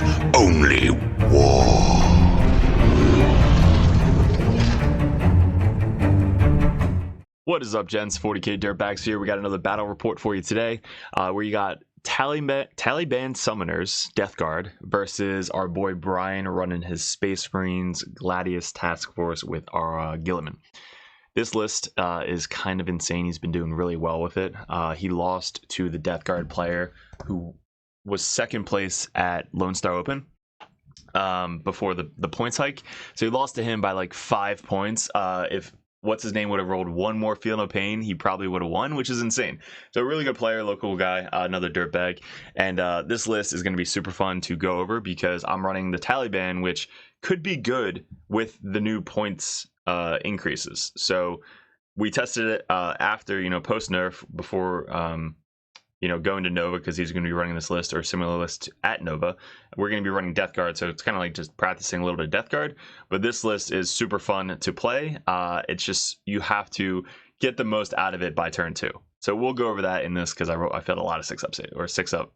is only war. What is up, gents? 40k Dirtbags here. We got another battle report for you today, where you got Tallyband Summoners, Death Guard, versus our boy Brian running his Space Marines Gladius Task Force with our Gilliman. This list is kind of insane. He's been doing really well with it. He lost to the Death Guard player who was second place at Lone Star Open before the points hike. So he lost to him by like 5 points. If what's his name would have rolled one more Feel No Pain, he probably would have won, which is insane. So a really good player, local guy, another dirtbag. And this list is going to be super fun to go over because I'm running the Tallyband, which could be good with the new points increases. So we tested it after, post nerf, before going to Nova, because he's going to be running this list or similar list at Nova. We're going to be running Death Guard, so it's kind of like just practicing a little bit of Death Guard. But this list is super fun to play. It's just you have to get the most out of it by turn 2. So we'll go over that in this because I failed a lot of 6-up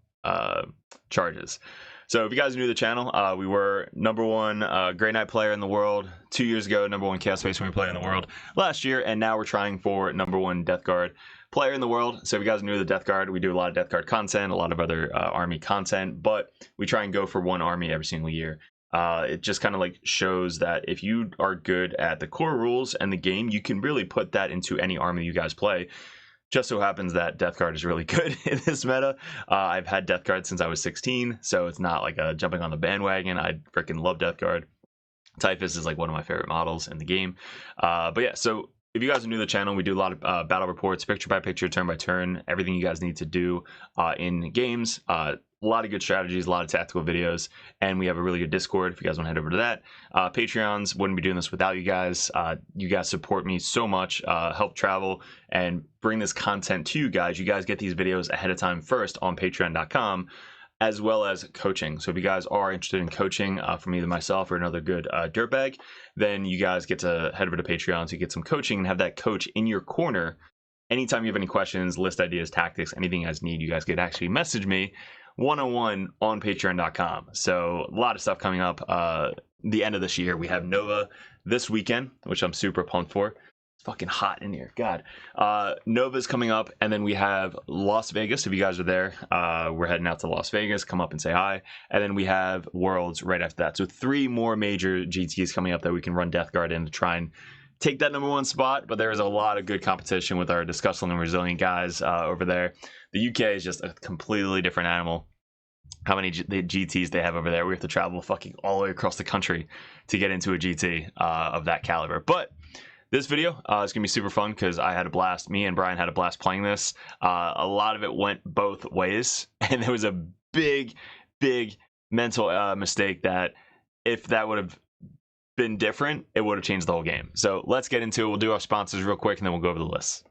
charges. So if you guys are new to the channel, we were #1 Grey Knight player in the world 2 years ago, #1 Chaos Space Marine player in the world last year, and now we're trying for #1 Death Guard player in the world. So if you guys are new to the Death Guard, we do a lot of Death Guard content, a lot of other army content, but we try and go for one army every single year. It just kind of like shows that if you are good at the core rules and the game, you can really put that into any army you guys play. Just so happens that Death Guard is really good in this meta. I've had Death Guard since I was 16, so it's not like jumping on the bandwagon. I freaking love Death Guard. Typhus is like one of my favorite models in the game. But yeah, so if you guys are new to the channel, we do a lot of battle reports, picture by picture, turn by turn, everything you guys need to do in games. A lot of good strategies, a lot of tactical videos, and we have a really good Discord if you guys want to head over to that. Patreons, wouldn't be doing this without you guys. You guys support me so much, help travel and bring this content to you guys. You guys get these videos ahead of time first on patreon.com, as well as coaching. So if you guys are interested in coaching from either myself or another good dirtbag, then you guys get to head over to Patreon to get some coaching and have that coach in your corner. Anytime you have any questions, list ideas, tactics, anything you guys need, you guys could actually message me one-on-one on patreon.com. So a lot of stuff coming up the end of this year. We have Nova this weekend, which I'm super pumped for. It's fucking hot in here, God. Nova's coming up, and then we have Las Vegas. If you guys are there, we're heading out to Las Vegas. Come up and say hi. And then we have Worlds right after that. So 3 more major GTs coming up that we can run Death Guard in to try and take that #1 spot. But there is a lot of good competition with our Disgusting and Resilient guys over there. The UK is just a completely different animal. How many GTs they have over there? We have to travel fucking all the way across the country to get into a GT of that caliber. But this video is going to be super fun because I had a blast. Me and Brian had a blast playing this. A lot of it went both ways, and there was a big mental mistake that if that would have been different, it would have changed the whole game. So let's get into it. We'll do our sponsors real quick, and then we'll go over the list.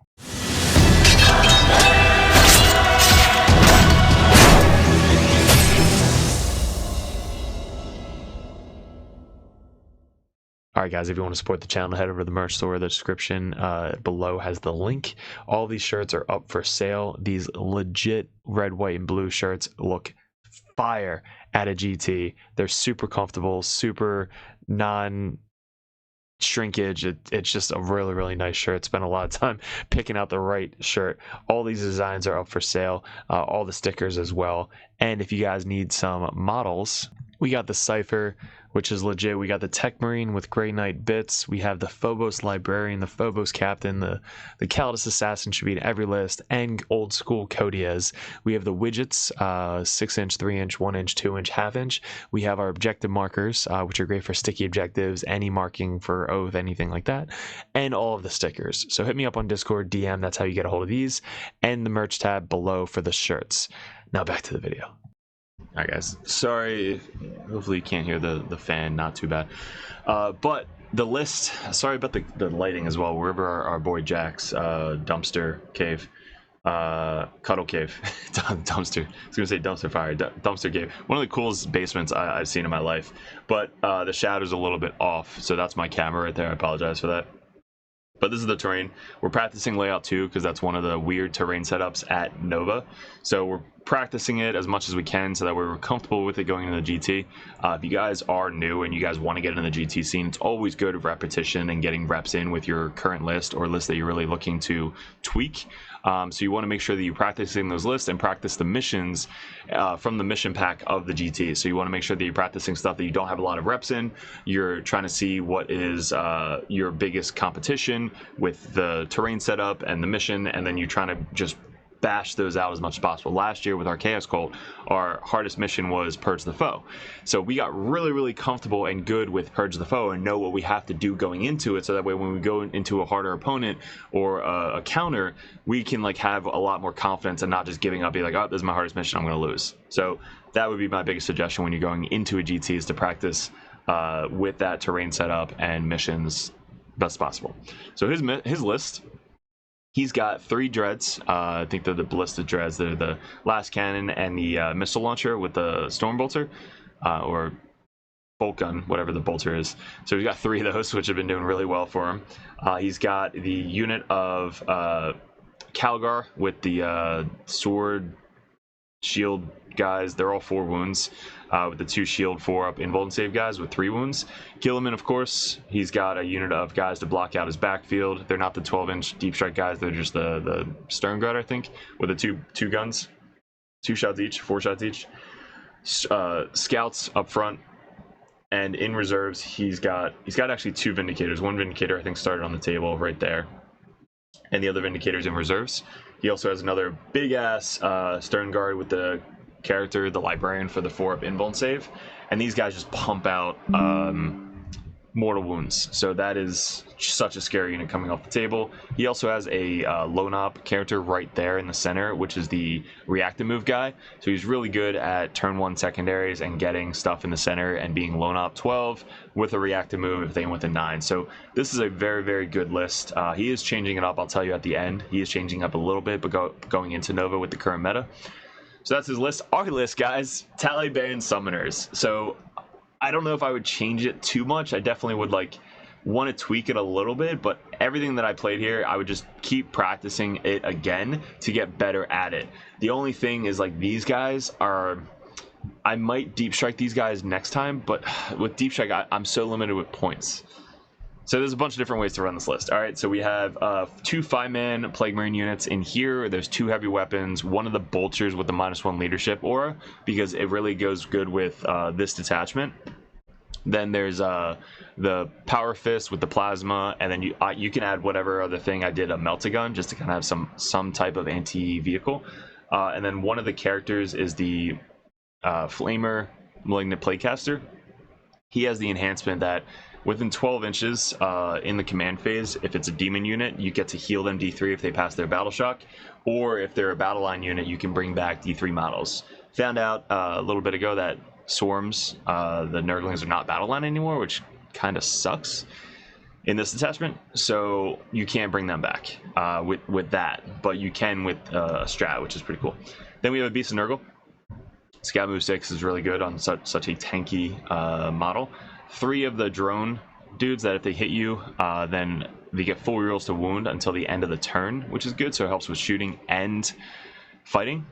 Alright guys, if you want to support the channel, head over to the merch store. The description below has the link. All these shirts are up for sale. These legit red, white, and blue shirts look fire at a GT. They're super comfortable, super non-shrinkage. It's just a really nice shirt. Spent a lot of time picking out the right shirt. All these designs are up for sale. All the stickers as well. And if you guys need some models, we got the Cypher, which is legit. We got the Tech Marine with Grey Knight bits. We have the Phobos Librarian, the Phobos Captain, the Calidus Assassin should be in every list, and old school Codiez. We have the widgets, 6-inch, 3-inch, 1-inch, 2-inch, 1/2-inch. We have our objective markers, which are great for sticky objectives, any marking for oath, anything like that, and all of the stickers. So hit me up on Discord, DM, that's how you get a hold of these, and the merch tab below for the shirts. Now back to the video. Alright guys, sorry, hopefully you can't hear the fan, not too bad. But the list, sorry about the lighting as well. Wherever our boy Jack's dumpster cave, cuddle cave, dumpster, I was gonna say dumpster fire, dumpster cave. One of the coolest basements I've seen in my life, but the shadow's a little bit off, so that's my camera right there. I apologize for that. But this is the terrain. We're practicing layout too, because that's one of the weird terrain setups at Nova. So we're practicing it as much as we can so that we're comfortable with it going into the GT. If you guys are new and you guys want to get in the GT scene, it's always good repetition and getting reps in with your current list or list that you're really looking to tweak. So you want to make sure that you're practicing those lists and practice the missions from the mission pack of the GT. So you want to make sure that you're practicing stuff that you don't have a lot of reps in. You're trying to see what is your biggest competition with the terrain setup and the mission, and then you're trying to just bash those out as much as possible. Last year with our Chaos Cult, our hardest mission was Purge the Foe. So we got really comfortable and good with Purge the Foe and know what we have to do going into it, so that way when we go into a harder opponent or a counter, we can like have a lot more confidence and not just giving up, be like, oh, this is my hardest mission, I'm going to lose. So that would be my biggest suggestion when you're going into a GT, is to practice with that terrain setup and missions best possible. So his list, he's got 3 dreads. I think they're the ballistic dreads. They're the last cannon and the missile launcher with the storm bolter, or bolt gun, whatever the bolter is. So he's got 3 of those, which have been doing really well for him. He's got the unit of Calgar with the sword shield guys. They're all 4 wounds, with the 2 shield 4 up invuln and save guys with 3 wounds. Kleemann, of course, he's got a unit of guys to block out his backfield. They're not the 12-inch deep strike guys. They're just the stern guard, I think, with the two guns, 2 shots each, 4 shots each. Scouts up front, and in reserves he's got actually 2 vindicators. One vindicator I think started on the table right there, and the other vindicator's in reserves. He also has another big ass stern guard with the character, the librarian, for the 4-up invuln save, and these guys just pump out mortal wounds. So that is such a scary unit coming off the table. He also has a lone op character right there in the center, which is the reactive move guy. So he's really good at turn 1 secondaries and getting stuff in the center and being lone op 12 with a reactive move if they went to 9. So this is a very good list. He is changing it up, I'll tell you at the end. He is changing up a little bit, but going into Nova with the current meta. So that's his list. Our list, guys, Tallyband summoners. So I don't know if I would change it too much. I definitely would want to tweak it a little bit, but everything that I played here, I would just keep practicing it again to get better at it. The only thing is, like, these guys are, I might deep strike these guys next time, but with deep strike, I'm so limited with points. So there's a bunch of different ways to run this list. All right, so we have 2 5-man Plague Marine units in here. There's 2 heavy weapons, one of the bolters with the -1 leadership aura, because it really goes good with this detachment. Then there's the Power Fist with the plasma, and then you can add whatever other thing. I did a Melt-A-Gun just to kind of have some type of anti-vehicle. And then one of the characters is the Flamer Malignant Playcaster. He has the enhancement that within 12 inches in the command phase, if it's a demon unit, you get to heal them D3 if they pass their battle shock, or if they're a battle line unit, you can bring back D3 models. Found out a little bit ago that swarms, the nerdlings, are not battle line anymore, which kind of sucks in this attachment. So you can't bring them back with that, but you can with a strat, which is pretty cool. Then we have a Beast of Nurgle. Scout move 6 is really good on such a tanky model. 3 of the drone dudes that if they hit you, then they get full rerolls to wound until the end of the turn, which is good, so it helps with shooting and fighting.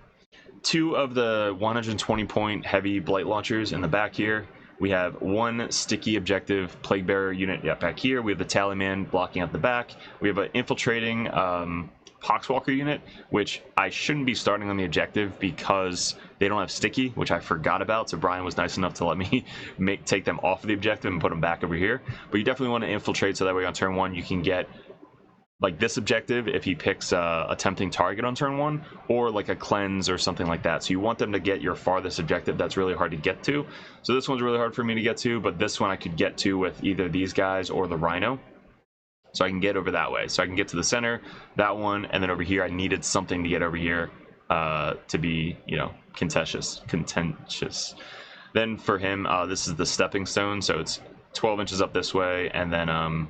2 of the 120 point heavy blight launchers in the back here. We have 1 sticky objective plague bearer unit back here. We have the Tallymand blocking out the back. We have an infiltrating Poxwalker unit, which I shouldn't be starting on the objective because they don't have sticky, which I forgot about. So Brian was nice enough to let me take them off of the objective and put them back over here. But you definitely want to infiltrate, so that way on turn 1 you can get like this objective if he picks a tempting target on turn 1, or like a cleanse or something like that. So you want them to get your farthest objective that's really hard to get to. So this one's really hard for me to get to, but this one I could get to with either these guys or the Rhino. So I can get over that way. So I can get to the center, that one, and then over here I needed something to get over here to be, contentious. Then for him, this is the stepping stone, so it's 12 inches up this way, and then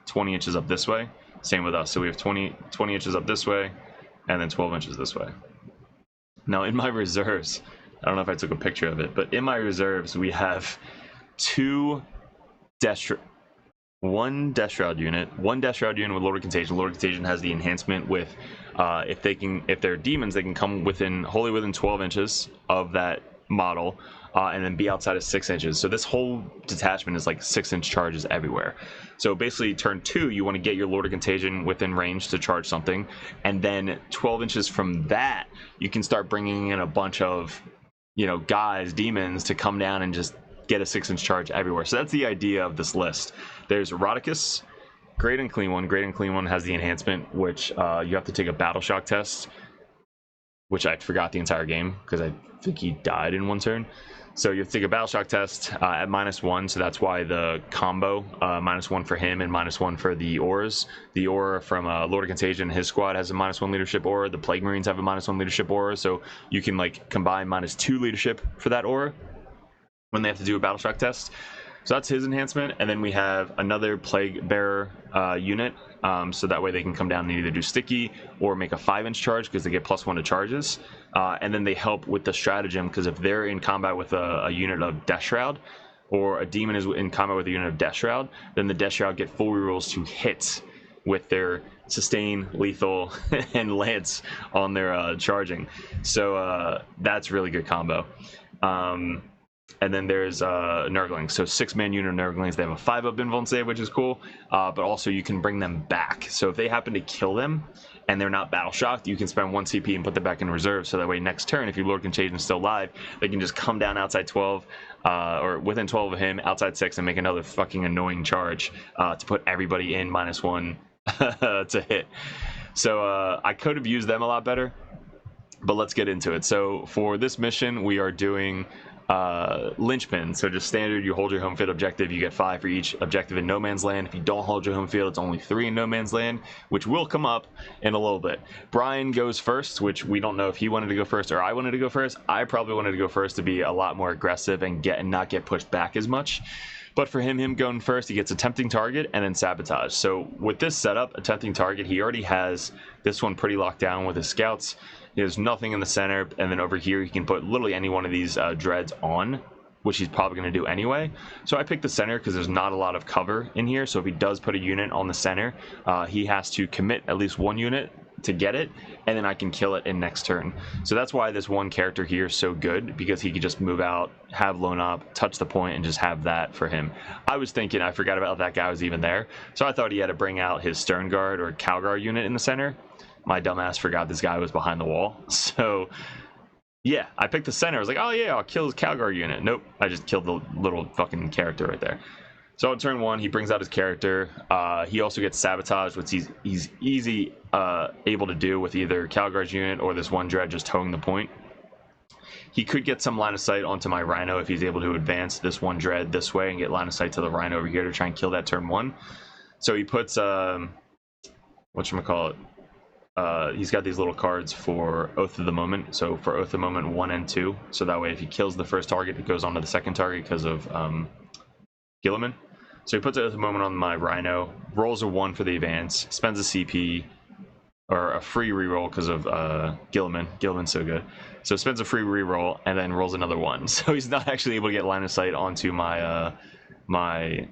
20 inches up this way. Same with us, so we have 20 inches up this way, and then 12 inches this way. Now in my reserves, I don't know if I took a picture of it, but in my reserves we have 2 one Death Shroud unit with Lord of Contagion. Lord of Contagion has the enhancement with if they're demons, they can come wholly within 12 inches of that model, and then be outside of 6 inches. So this whole detachment is like 6-inch charges everywhere. So basically, turn 2, you want to get your Lord of Contagion within range to charge something, and then 12 inches from that, you can start bringing in a bunch of, demons to come down and just get a 6-inch charge everywhere. So that's the idea of this list. There's Eroticus, Great and Clean One. Great and Clean One has the enhancement, which you have to take a Battle Shock test, which I forgot the entire game because I think he died in one turn. So you have to take a Battle Shock test at -1, so that's why the combo, -1 for him and -1 for the auras. The aura from Lord of Contagion, his squad has a -1 leadership aura. The Plague Marines have a -1 leadership aura, so you can combine -2 leadership for that aura when they have to do a Battle Shock test. So that's his enhancement, and then we have another Plague Bearer unit, so that way they can come down and either do sticky or make a 5-inch charge because they get +1 to charges, and then they help with the stratagem because if they're in combat with a unit of Death Shroud, or a demon is in combat with a unit of Death Shroud, then the Death Shroud get full rerolls to hit with their sustain, lethal, and lance on their charging. So that's really good combo. And then there's Nurglings. So 6-man unit of Nurglings. They have a 5-up invuln save, which is cool. But also you can bring them back. So if they happen to kill them and they're not battle shocked, you can spend 1 CP and put them back in reserve. So that way next turn, if your Lord Contagion is still alive, they can just come down outside 12 or within 12 of him, outside 6, and make another fucking annoying charge to put everybody in -1 to hit. So I could have used them a lot better, but let's get into it. So for this mission, we are doing linchpin. So just standard, you hold your home field objective, you get 5 for each objective in no man's land. If you don't hold your home field, it's only 3 in no man's land, which will come up in a little bit. Brian goes first, which we don't know if he wanted to go first or I wanted to go first. I probably wanted to go first to be a lot more aggressive and not get pushed back as much. But for him going first, he gets a tempting target and then sabotage. So with this setup, a tempting target, he already has this one pretty locked down with his scouts. There's nothing in the center, and then over here he can put literally any one of these dreads on, which he's probably going to do anyway. So I picked the center because there's not a lot of cover in here. So if he does put a unit on the center, he has to commit at least 1 unit to get it, and then I can kill it in next turn. So that's why this one character here is so good, because he could just move out, have loan up, touch the point, and just have that for him. I was thinking, I forgot about that guy was even there, so I thought he had to bring out his Stern Guard or Calgar unit in the center. My dumbass forgot this guy was behind the wall. So yeah, I picked the center. I was like, oh yeah, I'll kill his Calgar unit. Nope, I just killed the little fucking character right there. So on turn 1, he brings out his character. He also gets sabotaged, which he's easy able to do with either Calgar's unit or this one dread just towing the point. He could get some line of sight onto my Rhino if he's able to advance this one dread this way and get line of sight to the Rhino over here to try and kill that turn 1. So he puts whatchamacallit, he's got these little cards for Oath of the Moment. So for Oath of the Moment 1 and 2, so that way if he kills the first target, it goes on to the second target because of Gilliman. So he puts Oath of the Moment on my Rhino, rolls a 1 for the advance, spends a CP, or a free reroll because of Gilliman. Gilliman's so good. So spends a free reroll and then rolls another 1. So he's not actually able to get line of sight onto my my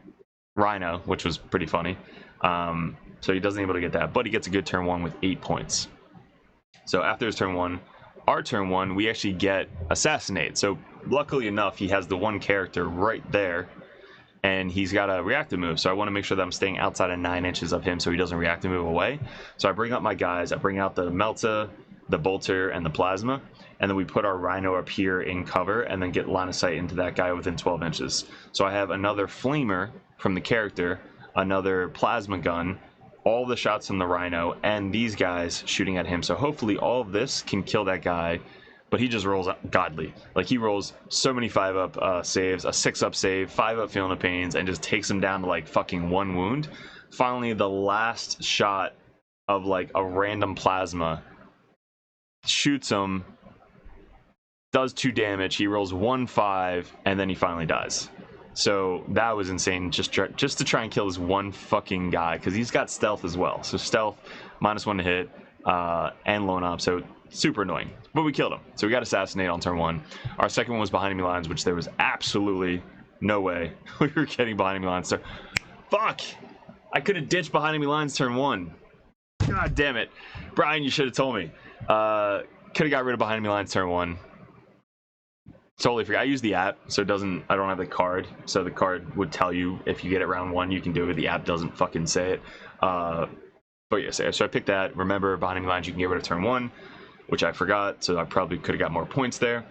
Rhino, which was pretty funny. So he doesn't able to get that, but he gets a good turn 1 with 8 points. So after his turn 1, our turn 1, we actually get Assassinate. So luckily enough, he has the one character right there, and he's got a reactive move. So I want to make sure that I'm staying outside of 9 inches of him so he doesn't react and move away. So I bring up my guys. I bring out the Melta, the Bolter, and the Plasma, and then we put our Rhino up here in cover and then get line of sight into that guy within 12 inches. So I have another Flamer from the character, another Plasma Gun, all the shots from the Rhino, and these guys shooting at him. So hopefully all of this can kill that guy, but he just rolls godly. Like, he rolls so many 5-up saves, a 6-up save, 5-up Feeling of Pains, and just takes him down to like fucking 1 wound. Finally, the last shot of like a random Plasma shoots him, does 2 damage, he rolls 1-5, and then he finally dies. So that was insane, just to try and kill this one fucking guy, because he's got stealth as well. So stealth, -1 to hit, and loan up, so super annoying. But we killed him. So we got Assassinate on turn 1. Our second one was behind enemy lines, which there was absolutely no way we were getting behind enemy lines. So Fuck! I could have ditched behind enemy lines turn 1. God damn it. Brian, you should have told me. Could have got rid of behind enemy lines turn 1. Totally forgot. I use the app, so it doesn't. I don't have the card, so the card would tell you if you get it round 1, you can do it. The app doesn't fucking say it. But yeah, so I picked that. Remember, behind enemy lines you can get rid of turn 1, which I forgot, so I probably could have got more points there.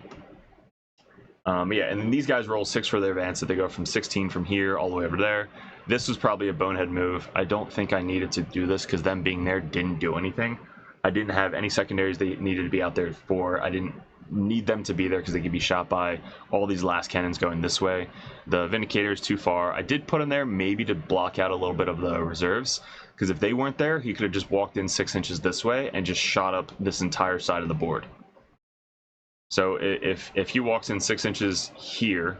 Yeah, and then these guys roll 6 for their advance, so they go from 16 from here all the way over there. This was probably a bonehead move. I don't think I needed to do this because them being there didn't do anything. I didn't have any secondaries they needed to be out there for. I didn't need them to be there because they could be shot by all these last cannons going this way. The Vindicator is too far. I did put him there maybe to block out a little bit of the reserves, because if they weren't there, he could have just walked in 6 inches this way and just shot up this entire side of the board. So if he walks in 6 inches here,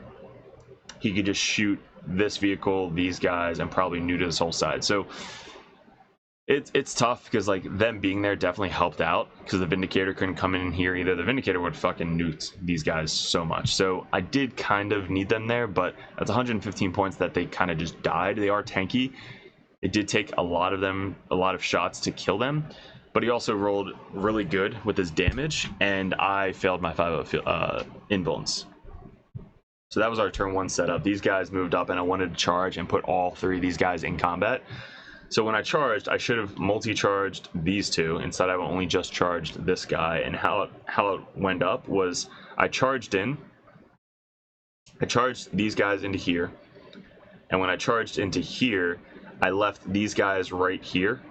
he could just shoot this vehicle, these guys, and probably neuter this whole side. So it's tough because like them being there definitely helped out because the Vindicator couldn't come in here either. The Vindicator would fucking nuke these guys so much. So I did kind of need them there, but that's 115 points that they kind of just died. They are tanky. It did take a lot of shots to kill them, but he also rolled really good with his damage, and I failed my 5 invulns. So that was our turn 1 setup. These guys moved up, and I wanted to charge and put all 3 of these guys in combat. So when I charged, I should have multi-charged these 2. Instead, I only just charged this guy. And how it went up was I charged these guys into here. And when I charged into here, I left these guys right here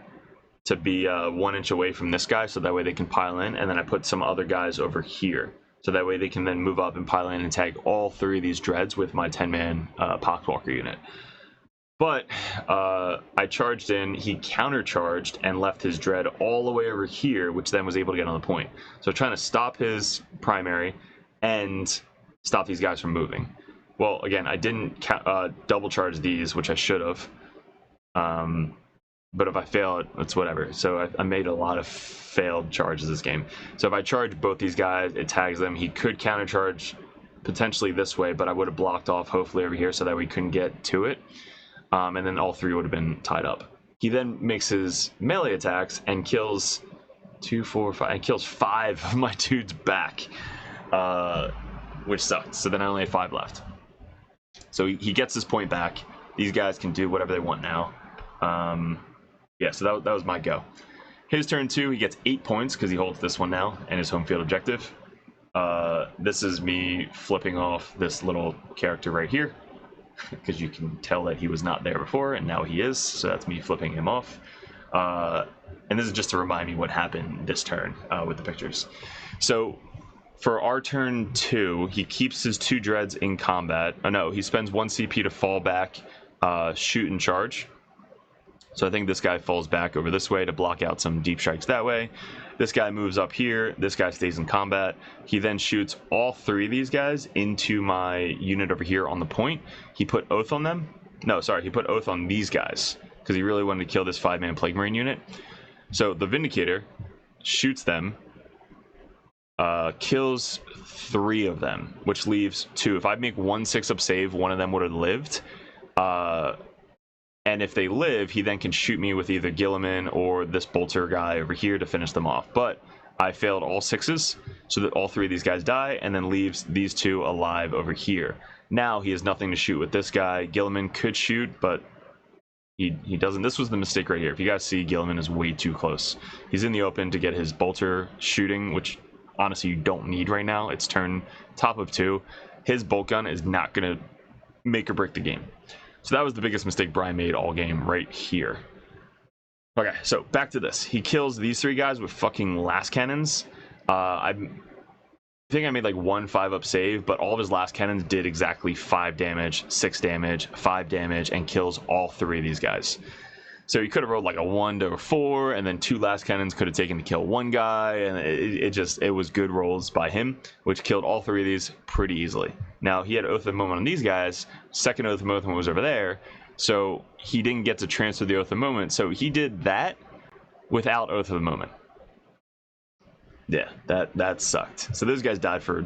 to be 1 inch away from this guy, so that way they can pile in. And then I put some other guys over here, so that way they can then move up and pile in and tag all 3 of these dreads with my 10-man Poxwalker unit. But I charged in, he countercharged and left his dread all the way over here, which then was able to get on the point. So trying to stop his primary and stop these guys from moving. Well, again, I didn't double charge these, which I should have. But if I fail, it's whatever. So I made a lot of failed charges this game. So if I charge both these guys, it tags them. He could countercharge potentially this way, but I would have blocked off hopefully over here so that we couldn't get to it. And then all 3 would have been tied up. He then makes his melee attacks and kills 2, 4, 5, and kills 5 of my dudes back, which sucked. So then I only have 5 left. So he gets his point back. These guys can do whatever they want now. Yeah, so that was my go. His turn 2, he gets 8 points because he holds this one now and his home field objective. This is me flipping off this little character right here, because you can tell that he was not there before and now he is, so that's me flipping him off. And this is just to remind me what happened this turn with the pictures. So for our turn 2, he keeps his 2 dreads in combat. Oh no, he spends 1 CP to fall back, shoot and charge. So I think this guy falls back over this way to block out some deep strikes that way. This guy moves up here. This guy stays in combat. He then shoots all 3 of these guys into my unit over here on the point. He put Oath on them. No, sorry, he put Oath on these guys because he really wanted to kill this 5-man Plague Marine unit. So the Vindicator shoots them, kills 3 of them, which leaves 2. If I make 1 6-up save, one of them would have lived. And if they live, he then can shoot me with either Gilliman or this bolter guy over here to finish them off. But I failed all 6s, so that all 3 of these guys die, and then leaves these 2 alive over here. Now he has nothing to shoot with this guy. Gilliman could shoot, but he doesn't. This was the mistake right here. If you guys see, Gilliman is way too close. He's in the open to get his bolter shooting, which honestly you don't need right now. It's turn top of 2. His bolt gun is not going to make or break the game. So that was the biggest mistake Brian made all game right here. Okay, so back to this. He kills these 3 guys with fucking last cannons. I think I made like 1 5-up save, but all of his last cannons did exactly 5 damage, 6 damage, 5 damage, and kills all 3 of these guys. So he could have rolled like a 1 to a 4, and then 2 last cannons could have taken to kill 1 guy, and it was good rolls by him, which killed all 3 of these pretty easily. Now he had Oath of the Moment on these guys. Second Oath of the Moment was over there, so he didn't get to transfer the Oath of the Moment. So he did that without Oath of the Moment. Yeah, that sucked. So those guys died for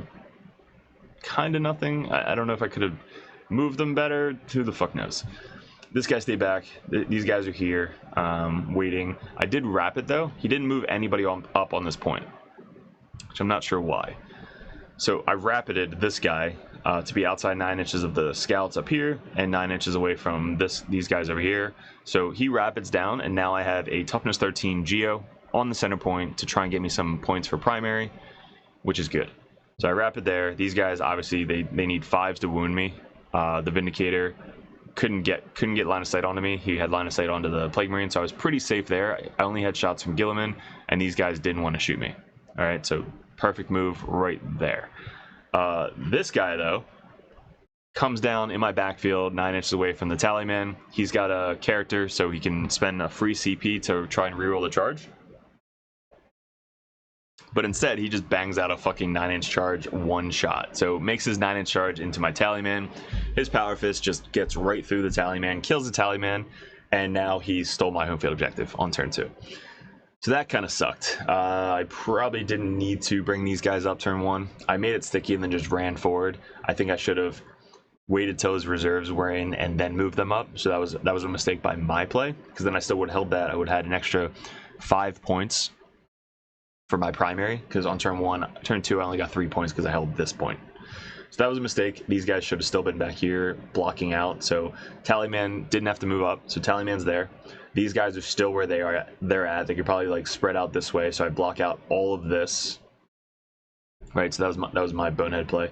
kind of nothing. I don't know if I could have moved them better. Who the fuck knows? this guy stayed back. These guys are here, waiting. I did wrap it though. He didn't move anybody up on this point, which I'm not sure why. So I rapided this guy to be outside 9 inches of the scouts up here and 9 inches away from these guys over here. So he rapids down, and now I have a toughness 13 Geo on the center point to try and get me some points for primary, which is good. So I rapid there. These guys, obviously, they need 5s to wound me. The Vindicator couldn't get line of sight onto me. He had line of sight onto the Plague Marine, so I was pretty safe there. I only had shots from Gilliman, and these guys didn't want to shoot me. All right, so perfect move right there. This guy, though, comes down in my backfield 9 inches away from the Tallyband. He's got a character, so he can spend a free CP to try and reroll the charge. But instead, he just bangs out a fucking 9-inch charge one shot. So makes his 9-inch charge into my Tallyband. His Power Fist just gets right through the Tallyband, kills the Tallyband, and now he stole my home field objective on turn 2. So that kind of sucked. I probably didn't need to bring these guys up turn 1. I made it sticky and then just ran forward. I think I should have waited till his reserves were in and then moved them up. So that was a mistake by my play, because then I still would have held that. I would have had an extra 5 points for my primary, because on turn 2 I only got 3 points because I held this point. So that was a mistake. These guys should have still been back here blocking out. So Tallyband didn't have to move up. So Tallyband's there. These guys are still where they're at. They could probably like spread out this way. So I block out all of this. Right. So that was my bonehead play.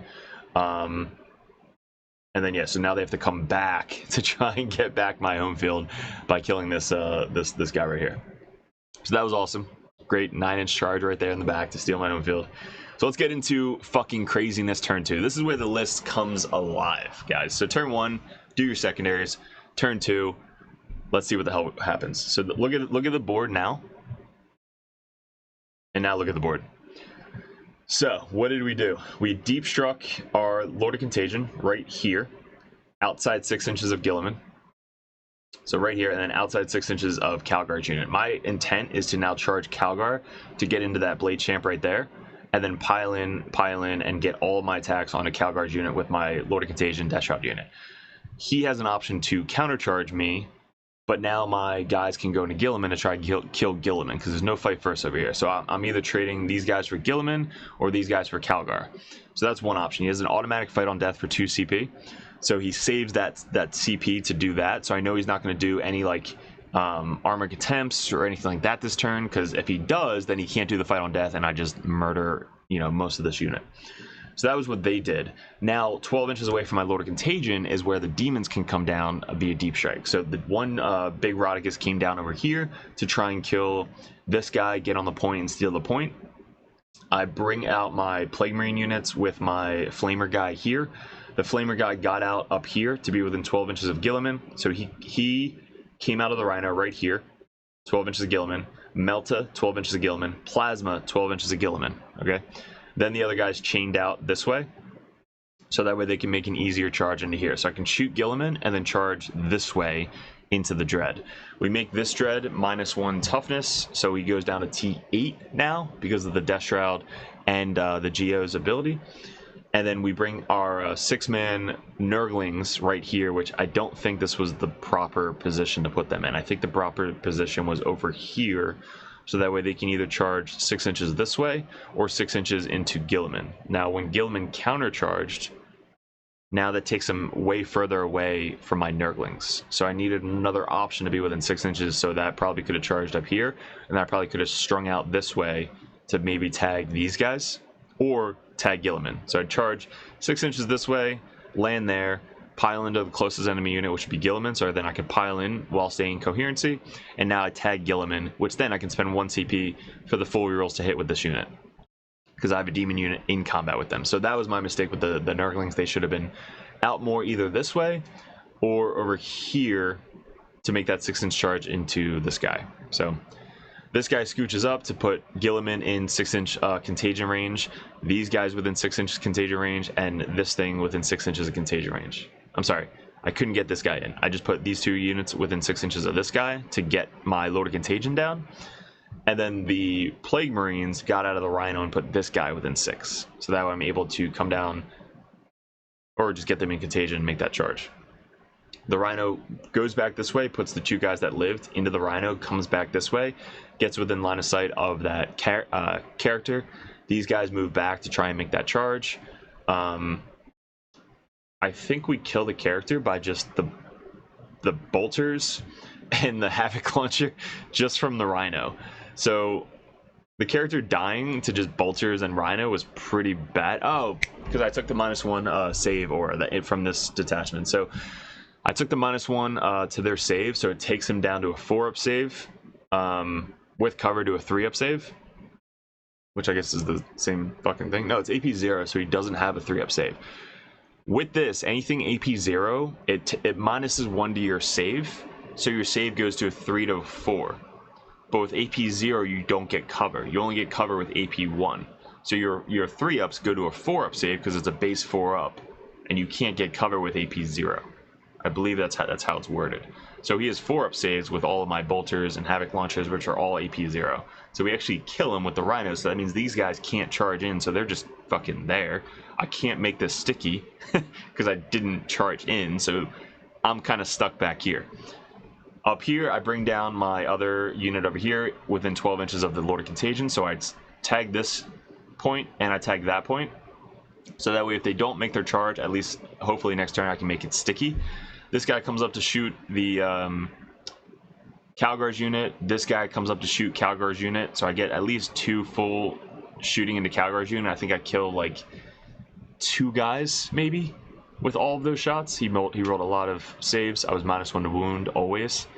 And then yeah. So now they have to come back to try and get back my home field by killing this this guy right here. So that was awesome. Great 9-inch charge right there in the back to steal my home field. So let's get into fucking craziness turn 2. This is where the list comes alive, guys. So turn 1, do your secondaries. Turn 2, let's see what the hell happens. So look at the board now. And now look at the board. So what did we do? We deep struck our Lord of Contagion right here, outside 6 inches of Gilliman. So right here, and then outside 6 inches of Calgar's unit. My intent is to now charge Calgar to get into that Blade Champ right there, and then pile in, and get all my attacks onto Calgar's unit with my Lord of Contagion Death Shroud unit. He has an option to countercharge me, but now my guys can go into Gilliman to try and kill Gilliman, because there's no fight first over here. So I'm either trading these guys for Gilliman or these guys for Calgar. So that's one option. He has an automatic fight on death for 2 CP. So he saves that CP to do that. So I know he's not going to do any like armored attempts or anything like that this turn, because if he does, then he can't do the fight on death, and I just murder most of this unit. So that was what they did. Now 12 inches away from my Lord of Contagion is where the demons can come down via deep strike. So the one big Rodicus came down over here to try and kill this guy, get on the point and steal the point. I bring out my Plague Marine units with my Flamer guy here. The Flamer guy got out up here to be within 12 inches of Gilliman. So he came out of the Rhino right here, 12 inches of Gilliman. Melta, 12 inches of Gilliman. Plasma, 12 inches of Gilliman. Okay. Then the other guys chained out this way, so that way they can make an easier charge into here. So I can shoot Gilliman and then charge this way into the Dread. We make this Dread -1 toughness, so he goes down to T8 now because of the Death Shroud and the Geo's ability. And then we bring our 6-man Nurglings right here, which I don't think this was the proper position to put them in. I think the proper position was over here, so that way they can either charge 6 inches this way or 6 inches into Gilliman. Now, when Gilliman countercharged, now that takes them way further away from my Nurglings. So I needed another option to be within 6 inches, so that probably could have charged up here, and I probably could have strung out this way to maybe tag these guys or tag Gilliman. So I'd charge 6 inches this way, land there, pile into the closest enemy unit, which would be Gilliman, so then I can pile in while staying in coherency, and now I tag Gilliman, which then I can spend 1 CP for the full rerolls to hit with this unit, because I have a demon unit in combat with them. So that was my mistake with the Nurglings. They should have been out more either this way or over here to make that 6-inch charge into this guy. So this guy scooches up to put Gilliman in 6-inch contagion range, these guys within 6 inches contagion range, and this thing within 6 inches of contagion range. I'm sorry, I couldn't get this guy in. I just put these 2 units within 6 inches of this guy to get my Lord of Contagion down. And then the Plague Marines got out of the Rhino and put this guy within 6. So that way I'm able to come down or just get them in Contagion and make that charge. The Rhino goes back this way, puts the 2 guys that lived into the Rhino, comes back this way, gets within line of sight of that character. These guys move back to try and make that charge. I think we kill the character by just the bolters and the Havoc launcher just from the Rhino. So the character dying to just bolters and Rhino was pretty bad. Oh, because I took the -1 save aura from this detachment. So I took the -1 to their save, so it takes him down to a 4-up save, with cover to a 3-up save, which I guess is the same fucking thing. No, it's AP 0, so he doesn't have a 3-up save. With this, anything AP 0, it minuses 1 to your save, so your save goes to a 3 to a 4. But with AP 0, you don't get cover. You only get cover with AP 1. So your 3-ups go to a 4-up save because it's a base 4-up, and you can't get cover with AP 0. I believe that's how it's worded. So he has 4-up saves with all of my bolters and Havoc launchers, which are all AP 0. So we actually kill him with the Rhino, so that means these guys can't charge in, so they're just fucking there. I can't make this sticky because I didn't charge in, so I'm kind of stuck back here. Up here, I bring down my other unit over here within 12 inches of the Lord of Contagion, so I tag this point and I tag that point. So that way, if they don't make their charge, at least hopefully next turn I can make it sticky. This guy comes up to shoot the Calgar's unit. This guy comes up to shoot Calgar's unit, so I get at least 2 full shooting into Calgar's unit. I think I killed like 2 guys maybe with all of those shots. He rolled a lot of saves. I was -1 to wound always,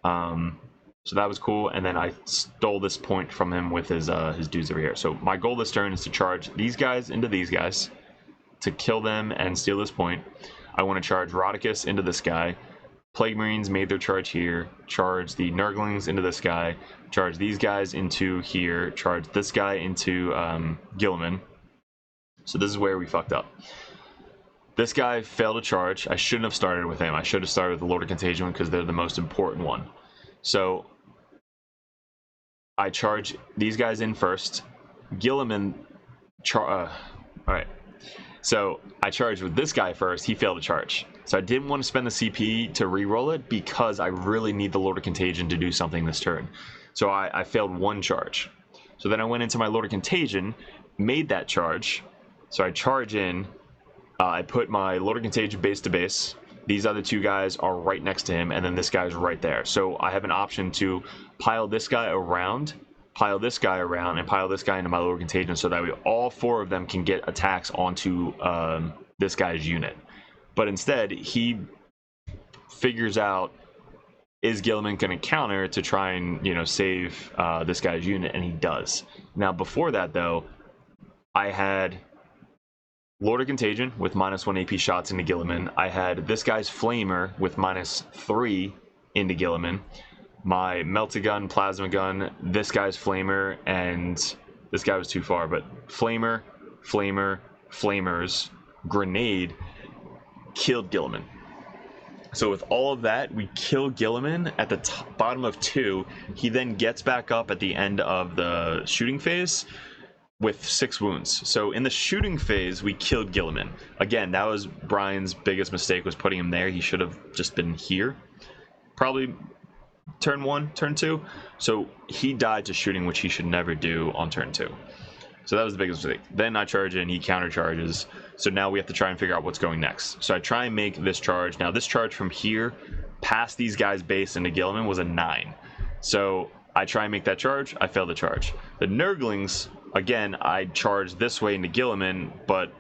so that was cool. And then I stole this point from him with his dudes over here. So my goal this turn is to charge these guys into these guys to kill them and steal this point. I want to charge Rodicus into this guy. Plague Marines made their charge here. Charge the Nurglings into this guy. Charge these guys into here. Charge this guy into Gilliman. So this is where we fucked up. This guy failed to charge. I shouldn't have started with him. I should have started with the Lord of Contagion because they're the most important one. So I charge these guys in first. Gilliman, alright. So I charged with this guy first. He failed to charge. So I didn't want to spend the CP to re-roll it because I really need the Lord of Contagion to do something this turn. So I failed 1 charge. So then I went into my Lord of Contagion, made that charge. So I charge in. I put my Lord of Contagion base to base. These other 2 guys are right next to him, and then this guy's right there. So I have an option to pile this guy around, pile this guy around, and pile this guy into my Lord of Contagion, so that way all 4 of them can get attacks onto this guy's unit. But instead, he figures out, is Gilliman going to counter to try and, save this guy's unit, and he does. Now, before that, though, I had Lord of Contagion with -1 AP shots into Gilliman. I had this guy's Flamer with -3 into Gilliman. My Melta Gun, Plasma Gun, this guy's Flamer, and this guy was too far, but Flamer, Flamers, Grenade killed Gilliman. So with all of that, we kill Gilliman at the bottom of 2. He then gets back up at the end of the shooting phase with 6 wounds. So in the shooting phase, we killed Gilliman. Again, that was Brian's biggest mistake, was putting him there. He should have just been here. Probably turn 1, turn 2. So he died to shooting, which he should never do on turn 2. So that was the biggest mistake. Then I charge in, he counter charges. So now we have to try and figure out what's going next. So I try and make this charge. Now this charge from here past these guys' base into Gilliman was a 9. So I try and make that charge. I fail to charge. The Nurglings, again, I charged this way into Gilliman, but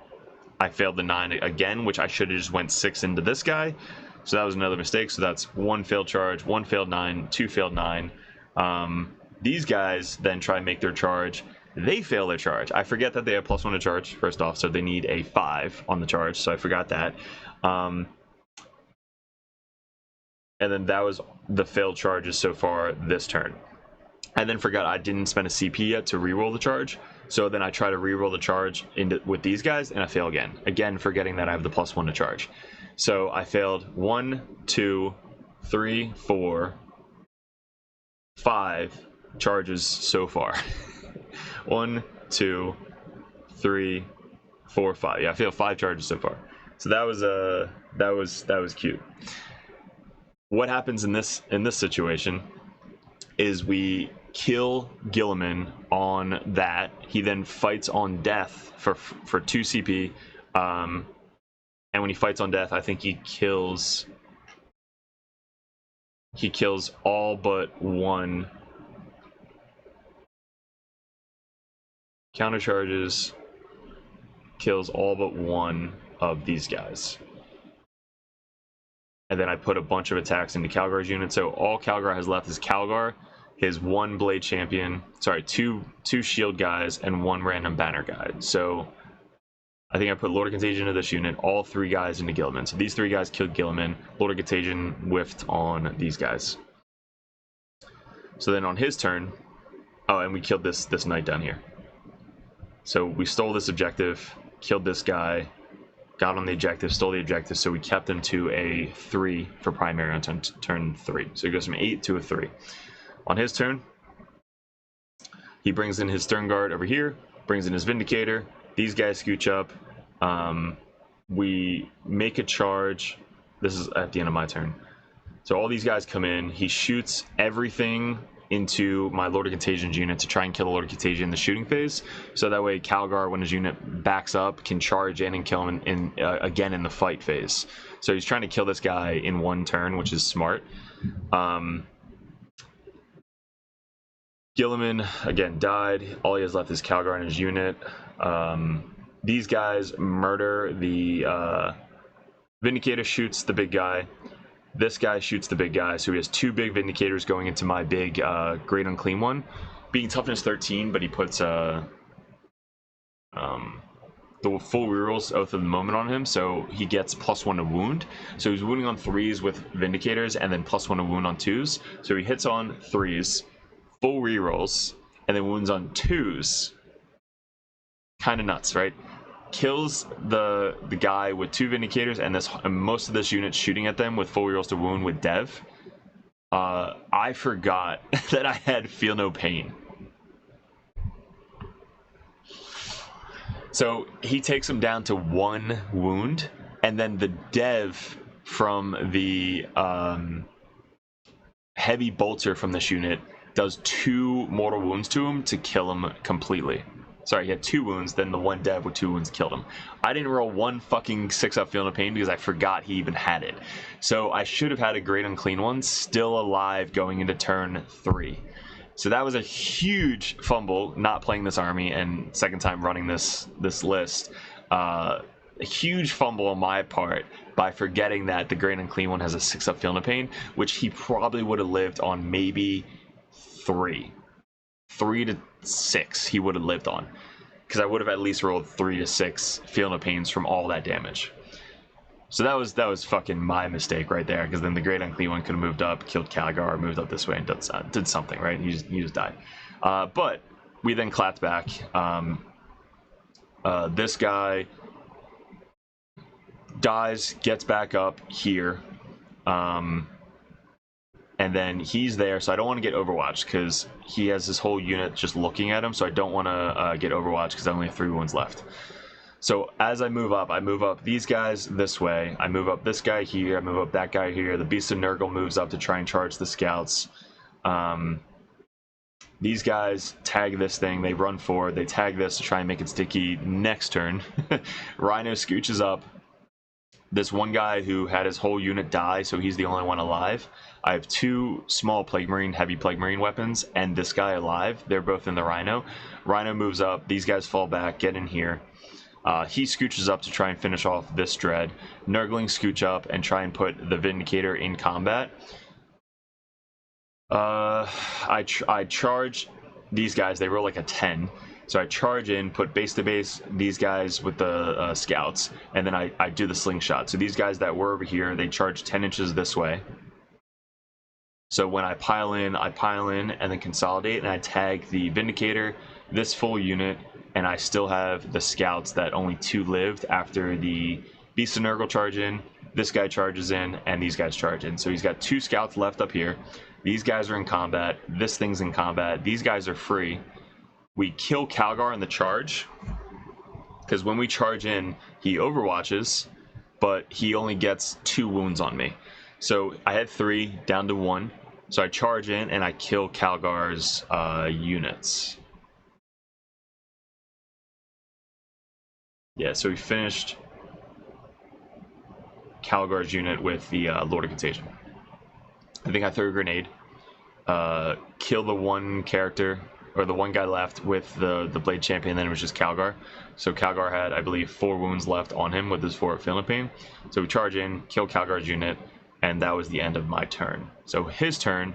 I failed the 9 again, which I should have just went 6 into this guy. So that was another mistake. So that's 1 failed charge, 1 failed 9, 2 failed 9. These guys then try and make their charge. They fail their charge. I forget that they have +1 to charge, first off, so they need a 5 on the charge, so I forgot that. And then that was the failed charges so far this turn. I then forgot I didn't spend a CP yet to reroll the charge, so then I try to reroll the charge with these guys, and I fail again. Again, forgetting that I have the +1 to charge. So I failed 1, 2, 3, 4, 5 charges so far. 1, 2, 3, 4, 5. Yeah, I failed 5 charges so far. So that was cute. what happens in this situation is we kill Gilliman on that. He then fights on death for 2 CP, and when he fights on death, I think he kills all but one. Countercharges, kills all but one of these guys. And then I put a bunch of attacks into Calgar's unit. So all Calgar has left is Calgar, his 1 blade champion, sorry, two shield guys, and 1 random banner guy. So I think I put Lord of Contagion into this unit, all 3 guys into Gilliman. So these 3 guys killed Gilliman. Lord of Contagion whiffed on these guys. So then on his turn, oh, and we killed this knight down here. So we stole this objective, killed this guy, got on the objective, stole the objective, so we kept him to a 3 for primary on turn 3. So he goes from 8 to a 3. On his turn, he brings in his Stern Guard over here, brings in his Vindicator. These guys scooch up. We make a charge. This is at the end of my turn. So all these guys come in. He shoots everything into my Lord of Contagion's unit to try and kill the Lord of Contagion in the shooting phase. So that way Calgar, when his unit backs up, can charge in and kill him again in the fight phase. So he's trying to kill this guy in 1 turn, which is smart. Gilliman, again, died. All he has left is Calgar and his unit. These guys murder the Vindicator, shoots the big guy. This guy shoots the big guy, so he has 2 big Vindicators going into my big Great Unclean one. Being toughness 13, but he puts the full rerolls Oath of the Moment on him, so he gets +1 to wound. So he's wounding on 3s with Vindicators, and then +1 to wound on 2s. So he hits on 3s, full rerolls, and then wounds on 2s. Kind of nuts, right? Kills the guy with 2 Vindicators, and most of this unit shooting at them with full rerolls to wound with Dev. I forgot that I had Feel No Pain. So he takes him down to 1 wound, and then the Dev from the heavy bolter from this unit does 2 mortal wounds to him to kill him completely. Sorry, he had 2 wounds, then the 1 Dev with 2 wounds killed him. I didn't roll 1 fucking 6-up Feel No Pain because I forgot he even had it. So I should have had a Great Unclean one still alive going into turn 3. So that was a huge fumble not playing this army, and second time running this list. A huge fumble on my part by forgetting that the Great Unclean one has a 6-up Feel No Pain, which he probably would have lived on maybe 3 to 6 he would have lived on, because I would have at least rolled 3 to 6 Feel No Pains from all that damage. So that was fucking my mistake right there, because then the Great Unclean one could have moved up, killed Calgar, moved up this way, and did something, right? He just died. But we then clapped back. This guy dies, gets back up here. And then he's there, so I don't want to get Overwatched because he has his whole unit just looking at him, so I don't want to get Overwatched because I only have 3 wounds left. So as I move up these guys this way, I move up this guy here, I move up that guy here, the Beast of Nurgle moves up to try and charge the scouts. These guys tag this thing, they run forward, they tag this to try and make it sticky. Next turn, Rhino scooches up. This one guy who had his whole unit die, so he's the only one alive. I have 2 small Plague Marine, heavy Plague Marine weapons, and this guy alive. They're both in the Rhino. Rhino moves up, these guys fall back, get in here. He scooches up to try and finish off this Dread. Nurgling scooch up and try and put the Vindicator in combat. I charge these guys, they roll like a 10. So I charge in, put base to base these guys with the scouts, and then I do the slingshot. So these guys that were over here, they charge 10 inches this way. So when I pile in, and then consolidate, and I tag the Vindicator, this full unit, and I still have the scouts that only 2 lived after the Beast of Nurgle charge in, this guy charges in, and these guys charge in. So he's got 2 scouts left up here. These guys are in combat, this thing's in combat, these guys are free. We kill Calgar in the charge, because when we charge in, he overwatches, but he only gets 2 wounds on me. So I had 3 down to 1. So I charge in and I kill Calgar's units. Yeah, so we finished Calgar's unit with the Lord of Contagion. I think I threw a grenade. Kill the one character, or the one guy left with the Blade Champion, then it was just Calgar. So Calgar had, I believe, 4 wounds left on him with his 4 feeling pain. So we charge in, kill Calgar's unit, and that was the end of my turn. So his turn,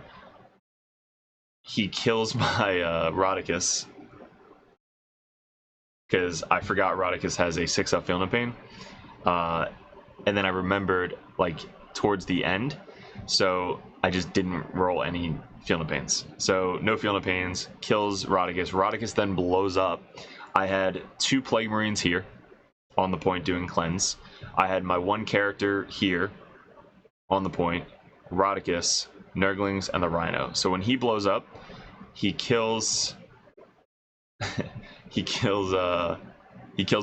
he kills my Rodicus, because I forgot Rodicus has a 6-up feeling pain. And then I remembered, like, towards the end, so I just didn't roll any feeling pains. So no feeling pains, kills Rodicus. Rodicus then blows up. I had 2 Plague Marines here on the point doing cleanse. I had my 1 character here on the point, Rodicus, Nurglings, and the Rhino. So when he blows up, he kills he kills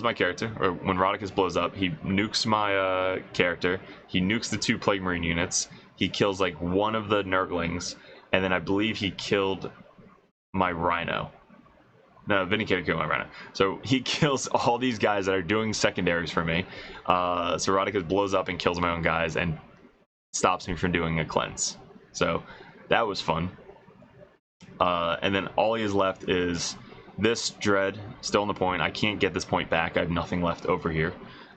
my character. Or when Rodicus blows up, he nukes my character. He nukes the 2 Plague Marine units. He kills like 1 of the Nurglings, and then I believe he killed my Rhino. No, Vindicator killed my Rhino. So he kills all these guys that are doing secondaries for me. So Rodicus blows up and kills my own guys and stops me from doing a cleanse. So that was fun. And then all he has left is this Dread, still on the point. I can't get this point back. I have nothing left over here.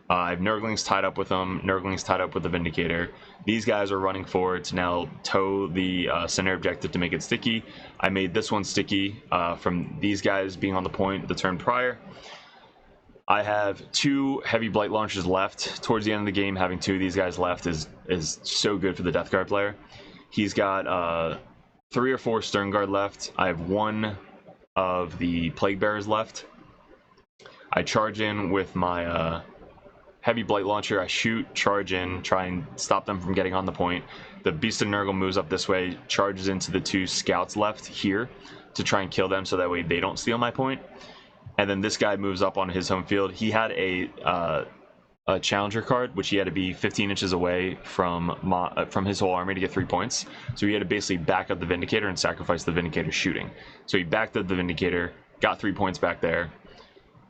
I have Nurglings tied up with them. Nurglings tied up with the Vindicator. These guys are running forward to now tow the center objective to make it sticky. I made this one sticky from these guys being on the point the turn prior. I have 2 heavy blight launchers left. Towards the end of the game, having 2 of these guys left is so good for the Death Guard player. He's got 3 or 4 Stern Guard left. I have 1 of the Plague Bearers left. I charge in with my heavy blight launcher. I shoot, charge in, try and stop them from getting on the point. The Beast of Nurgle moves up this way, charges into the 2 scouts left here to try and kill them so that way they don't steal my point. And then this guy moves up on his home field. He had a challenger card, which he had to be 15 inches away from his whole army to get 3 points. So he had to basically back up the Vindicator and sacrifice the Vindicator shooting. So he backed up the Vindicator, got 3 points back there.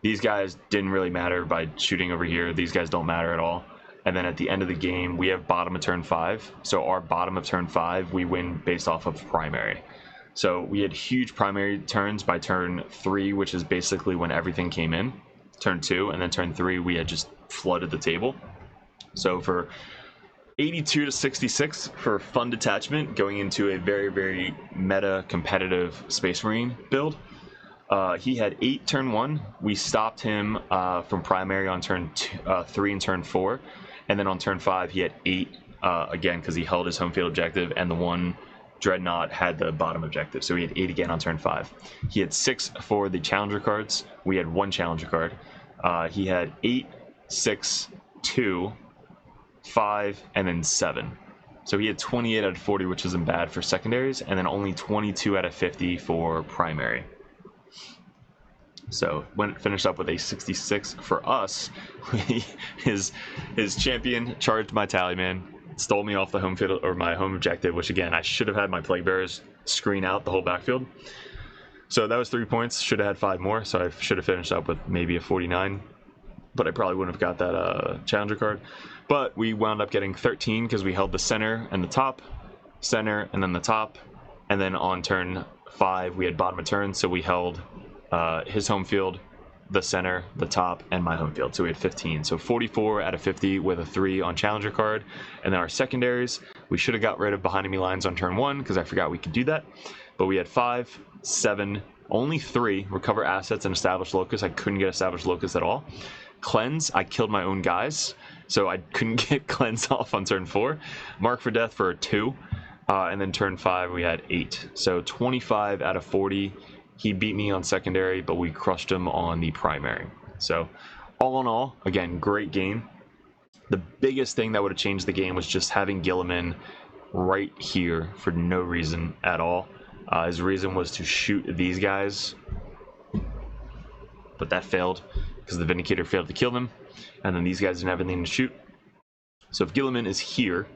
These guys didn't really matter by shooting over here. These guys don't matter at all. And then at the end of the game, we have bottom of turn 5. So our bottom of turn 5, we win based off of primary. So we had huge primary turns by turn 3, which is basically when everything came in. Turn 2, and then turn 3, we had just flooded the table. So for 82 to 66 for fun detachment, going into a very, very meta competitive Space Marine build. He had 8 turn 1. We stopped him from primary on turn 3 and turn 4. And then on turn 5, he had 8 again because he held his home field objective, and the 1 Dreadnought had the bottom objective. So he had 8 again on turn 5. He had 6 for the challenger cards. We had 1 challenger card. He had 8, 6, 2, 5, and then 7. So he had 28 out of 40, which isn't bad for secondaries, and then only 22 out of 50 for primary. So when it finished up with a 66 for us, his champion charged my Tallyband, stole me off the home field, or my home objective, which again, I should have had my Plague Bearers screen out the whole backfield. So that was 3 points. Should have had 5 more, so I should have finished up with maybe a 49. But I probably wouldn't have got that challenger card. But we wound up getting 13 because we held the center and the top, center and then the top. And then on turn 5, we had bottom of turn, so we held his home field, the center, the top, and my home field. So we had 15. So 44 out of 50 with a 3 on challenger card. And then our secondaries, we should have got rid of behind enemy lines on turn 1 because I forgot we could do that. But we had 5, 7, only 3 recover assets and establish locus. I couldn't get established locus at all. Cleanse, I killed my own guys, so I couldn't get cleanse off on turn 4. Mark for death for a 2. And then turn 5, we had 8. So 25 out of 40. He beat me on secondary, but we crushed him on the primary. So all in all, again, great game. The biggest thing that would have changed the game was just having Gilliman right here for no reason at all. His reason was to shoot these guys, but that failed because the Vindicator failed to kill them, and then these guys didn't have anything to shoot. So if Gilliman is here,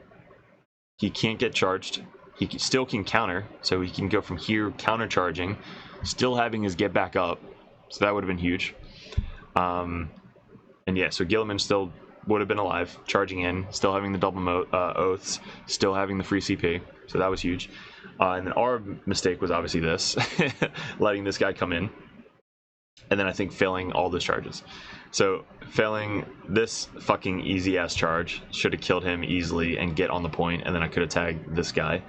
He can't get charged. He still can counter, so he can go from here counter charging, still having his get back up. So that would have been huge. And yeah, so Gilliman still would have been alive, charging in, still having the double oaths, still having the free CP. So that was huge. And then our mistake was obviously this, letting this guy come in. And then I think failing all those charges. So failing this fucking easy ass charge, should have killed him easily and get on the point, and then I could have tagged this guy.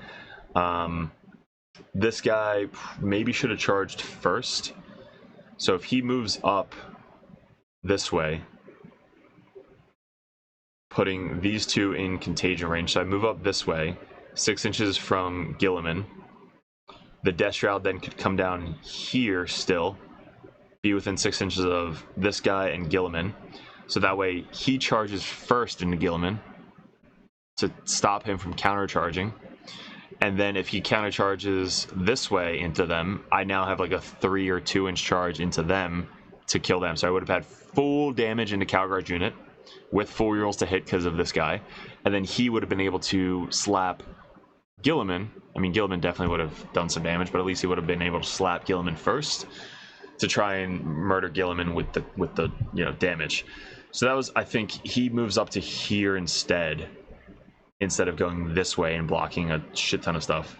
This guy maybe should have charged first. So if he moves up this way, putting these two in contagion range, so I move up this way, 6 inches from Gilliman. The Death Shroud then could come down here still, be within 6 inches of this guy and Gilliman. So that way he charges first into Gilliman to stop him from countercharging. And then if he countercharges this way into them, I now have like a 3 or 2 inch charge into them to kill them. So I would have had full damage into Calguard's unit with full rerolls to hit because of this guy. And then he would have been able to slap Gilliman. I mean, Gilliman definitely would have done some damage, but at least he would have been able to slap Gilliman first to try and murder Gilliman with the damage. So that was, I think he moves up to here instead of going this way and blocking a shit ton of stuff.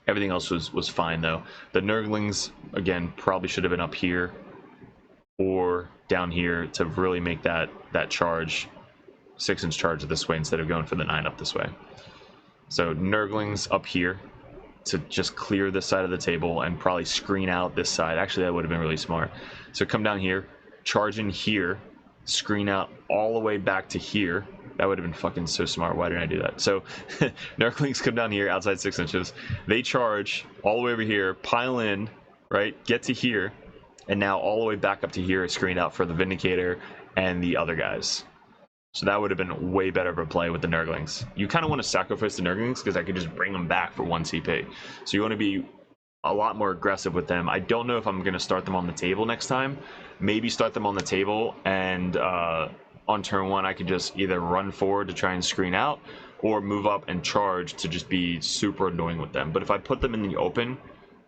Everything else was fine though. The Nurglings, again, probably should have been up here or down here to really make that charge, 6 inch charge this way instead of going for the 9 up this way. So Nurglings up here to just clear this side of the table and probably screen out this side. Actually, that would have been really smart. So come down here, charge in here, screen out all the way back to here. That would have been fucking so smart. Why didn't I do that? So Nurglings come down here outside 6 inches. They charge all the way over here, pile in, right? Get to here. And now all the way back up to here is screened out for the Vindicator and the other guys. So that would have been way better of a play with the Nurglings. You kind of want to sacrifice the Nurglings because I could just bring them back for 1 CP. So you want to be a lot more aggressive with them. I don't know if I'm going to start them on the table next time. Maybe start them on the table, and on turn 1 I could just either run forward to try and screen out or move up and charge to just be super annoying with them. But if I put them in the open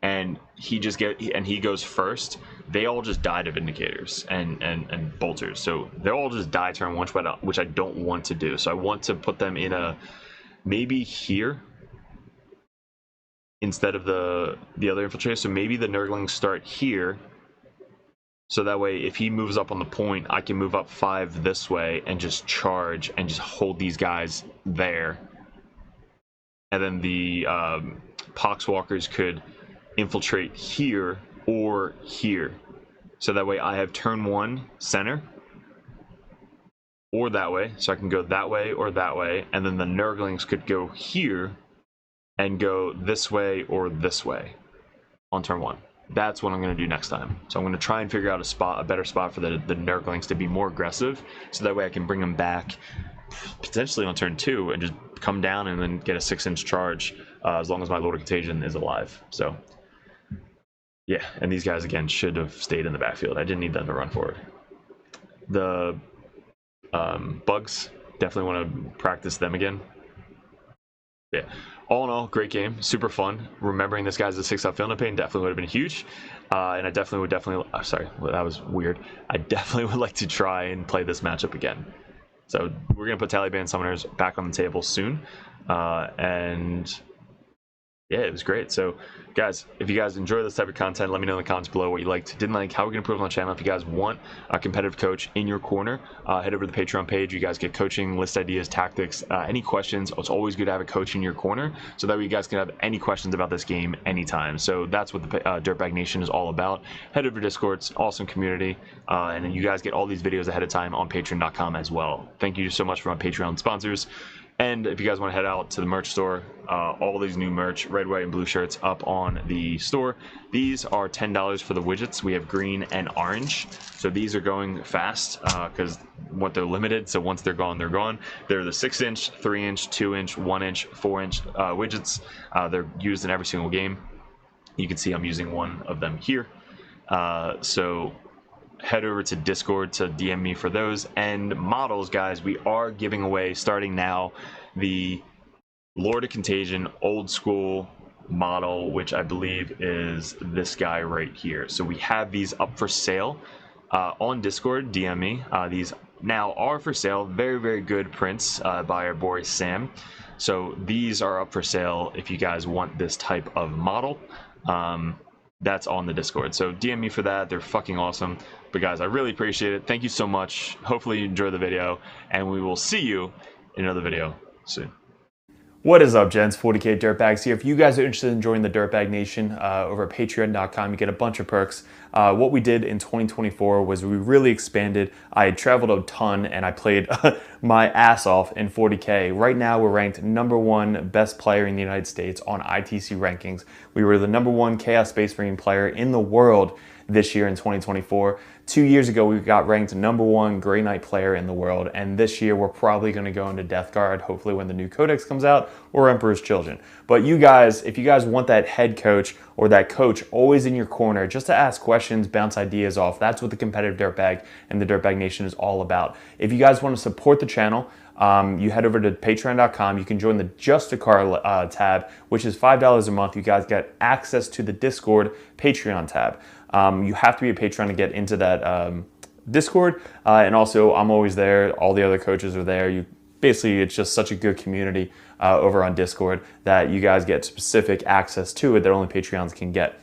and he goes first, they all just die to Vindicators and Bolters. So they'll all just die turn 1, which I don't want to do. So I want to put them in a maybe here instead of the other infiltrators. So maybe the Nurglings start here. So that way, if he moves up on the point, I can move up 5 this way and just charge and just hold these guys there. And then the Poxwalkers could infiltrate here or here. So that way I have turn 1 center or that way. So I can go that way or that way. And then the Nurglings could go here and go this way or this way on turn 1. That's what I'm going to do next time. So I'm going to try and figure out a better spot for the Nurglings to be more aggressive. So that way I can bring them back potentially on turn 2 and just come down and then get a 6 inch charge as long as my Lord of Contagion is alive. So yeah, and these guys again should have stayed in the backfield. I didn't need them to run forward. The bugs, definitely want to practice them again. Yeah, all in all, great game, super fun. Remembering this guy's a 6-up Field Pain definitely would have been huge. And I definitely would sorry, well, that was weird. I definitely would like to try and play this matchup again. So we're going to put Tallyband Summoners back on the table soon. And yeah, it was great. So guys, if you guys enjoy this type of content, let me know in the comments below what you liked, didn't like, how we're going to improve on the channel. If you guys want a competitive coach in your corner, head over to the Patreon page. You guys get coaching, list ideas, tactics, any questions. It's always good to have a coach in your corner so that way you guys can have any questions about this game anytime. So that's what the Dirtbag Nation is all about. Head over to Discord. It's an awesome community. And then you guys get all these videos ahead of time on patreon.com as well. Thank you so much for my Patreon sponsors. And if you guys want to head out to the merch store, all these new merch, red, white, and blue shirts up on the store. These are $10 for the widgets. We have green and orange. So these are going fast because they're limited. So once they're gone, they're gone. They're the 6-inch, 3-inch, 2-inch, 1-inch, 4-inch widgets. They're used in every single game. You can see I'm using one of them here. So head over to Discord to DM me for those. And models, guys, we are giving away starting now the Lord of Contagion old school model, which I believe is this guy right here. So we have these up for sale on Discord. DM me. These now are for sale. Very, very good prints by our boy Sam. So these are up for sale if you guys want this type of model. That's on the Discord. So DM me for that. They're fucking awesome. But guys, I really appreciate it. Thank you so much. Hopefully you enjoy the video, and we will see you in another video soon. What is up, gents? 40k Dirtbags here. If you guys are interested in joining the Dirtbag Nation over at patreon.com, you get a bunch of perks. What we did in 2024 was we really expanded. I had traveled a ton and I played my ass off in 40k. Right now we're ranked #1 best player in the United States on ITC rankings. We were the #1 Chaos Space Marine player in the world this year in 2024. 2 years ago, we got ranked #1 Grey Knight player in the world, and this year we're probably going to go into Death Guard, hopefully when the new Codex comes out, or Emperor's Children. But you guys, if you guys want that head coach or that coach always in your corner, just to ask questions, bounce ideas off, that's what the competitive Dirtbag and the Dirtbag Nation is all about. If you guys want to support the channel, you head over to patreon.com. You can join the Just a Car tab, which is $5 a month. You guys get access to the Discord Patreon tab. You have to be a patron to get into that Discord, and also I'm always there. All the other coaches are there. Basically, it's just such a good community over on Discord that you guys get specific access to it that only Patreons can get.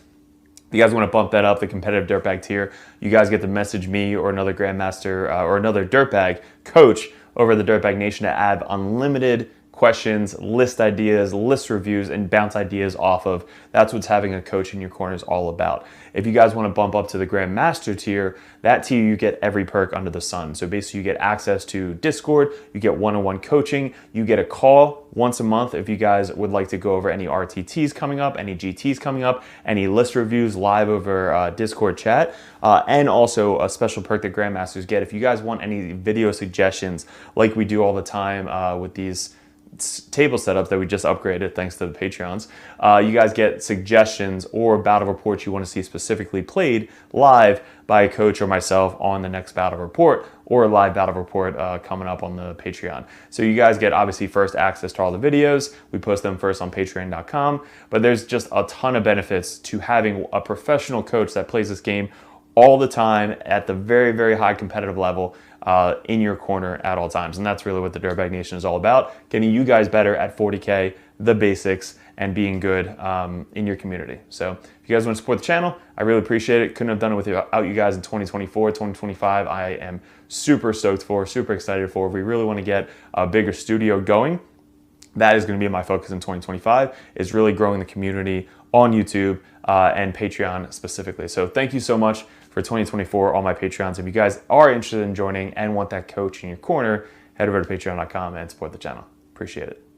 If you guys want to bump that up, the competitive Dirtbag tier, you guys get to message me or another Grandmaster or another Dirtbag coach over the Dirtbag Nation to add unlimited questions, list ideas, list reviews, and bounce ideas off of. That's what's having a coach in your corner is all about. If you guys want to bump up to the Grandmaster tier, that tier you get every perk under the sun. So basically you get access to Discord, you get one-on-one coaching, you get a call once a month if you guys would like to go over any RTTs coming up, any GTs coming up, any list reviews live over Discord chat, and also a special perk that Grandmasters get. If you guys want any video suggestions like we do all the time with these table setups that we just upgraded thanks to the Patreons, you guys get suggestions or battle reports you want to see specifically played live by a coach or myself on the next battle report, or a live battle report coming up on the Patreon. So you guys get obviously first access to all the videos. We post them first on patreon.com, but there's just a ton of benefits to having a professional coach that plays this game all the time at the very, very high competitive level in your corner at all times. And that's really what the Dirtbag Nation is all about, getting you guys better at 40K, the basics, and being good in your community. So if you guys want to support the channel, I really appreciate it. Couldn't have done it without you guys in 2024, 2025. I am super stoked for, super excited for. We really want to get a bigger studio going. That is going to be my focus in 2025, is really growing the community on YouTube and Patreon specifically. So thank you so much for 2024, all my Patreons. If you guys are interested in joining and want that coach in your corner, head over to patreon.com and support the channel. Appreciate it.